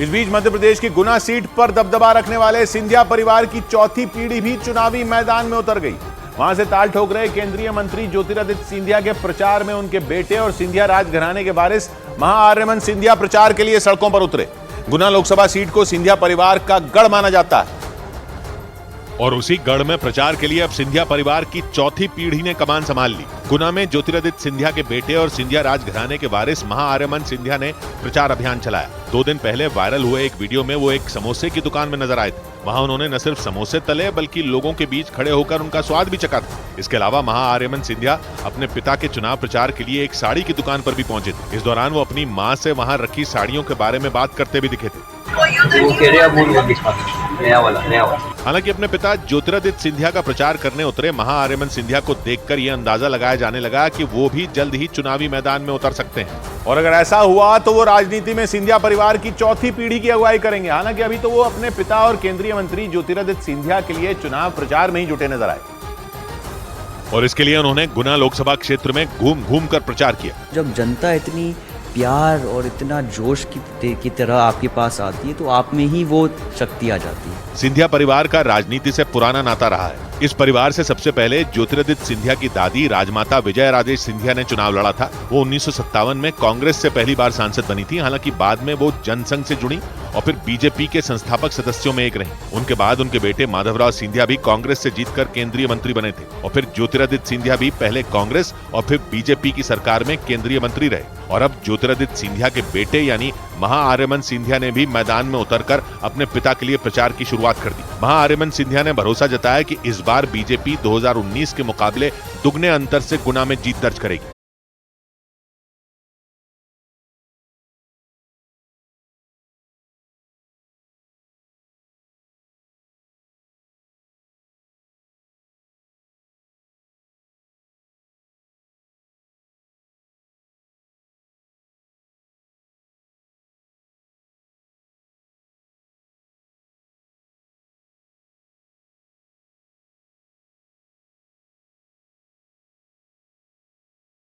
इस बीच मध्य प्रदेश की गुना सीट पर दबदबा रखने वाले सिंधिया परिवार की चौथी पीढ़ी भी चुनावी मैदान में उतर गई। वहां से ताल ठोक रहे केंद्रीय मंत्री ज्योतिरादित्य सिंधिया के प्रचार में उनके बेटे और सिंधिया राजघराने के वारिस महाआर्यमन सिंधिया प्रचार के लिए सड़कों पर उतरे। गुना लोकसभा सीट को सिंधिया परिवार का गढ़ माना जाता है और उसी गढ़ में प्रचार के लिए अब सिंधिया परिवार की चौथी पीढ़ी ने कमान संभाल ली। गुना में ज्योतिरादित्य सिंधिया के बेटे और सिंधिया राजघराने के वारिस महाआर्यमन सिंधिया ने प्रचार अभियान चलाया। 2 दिन पहले वायरल हुए एक वीडियो में वो एक समोसे की दुकान में नजर आए थे। वहां उन्होंने न सिर्फ समोसे तले बल्कि लोगों के बीच खड़े होकर उनका स्वाद भी चखा था। इसके अलावा महाआर्यमन सिंधिया अपने पिता के चुनाव प्रचार के लिए एक साड़ी की दुकान पर भी पहुंचे थे। इस दौरान वो अपनी मां से वहां रखी साड़ियों के बारे में बात करते भी दिखे थे। हालांकि अपने पिता ज्योतिरादित्य सिंधिया का प्रचार करने उतरे महाआर्यमन सिंधिया को देखकर यह अंदाजा लगाया जाने लगा कि वो भी जल्द ही चुनावी मैदान में उतर सकते हैं और अगर ऐसा हुआ तो वो राजनीति में सिंधिया परिवार की चौथी पीढ़ी की अगुवाई करेंगे। हालांकि अभी तो वो अपने पिता और केंद्रीय मंत्री ज्योतिरादित्य सिंधिया के लिए चुनाव प्रचार में ही जुटे नजर आए और इसके लिए उन्होंने गुना लोकसभा क्षेत्र में घूम घूम कर प्रचार किया। जब जनता इतनी प्यार और इतना जोश की तरह आपके पास आती है तो आप में ही वो शक्ति आ जाती है। सिंधिया परिवार का राजनीति से पुराना नाता रहा है। इस परिवार से सबसे पहले ज्योतिरादित्य सिंधिया की दादी राजमाता विजय राजेश सिंधिया ने चुनाव लड़ा था। वो 1957 में कांग्रेस से पहली बार सांसद बनी थी। हालांकि बाद में वो जनसंघ से जुड़ी और फिर बीजेपी के संस्थापक सदस्यों में एक रही। उनके बाद उनके बेटे माधवराव सिंधिया भी कांग्रेस से जीतकर केंद्रीय मंत्री बने थे और फिर ज्योतिरादित्य सिंधिया भी पहले कांग्रेस और फिर बीजेपी की सरकार में केंद्रीय मंत्री रहे। और अब ज्योतिरादित्य सिंधिया के बेटे यानी महाआर्यमन सिंधिया ने भी मैदान में उतरकर अपने पिता के लिए प्रचार की शुरुआत कर दी। महाआर्यमन सिंधिया ने भरोसा जताया कि इस बार बीजेपी 2019 के मुकाबले दुगने अंतर से गुना में जीत दर्ज करेगी।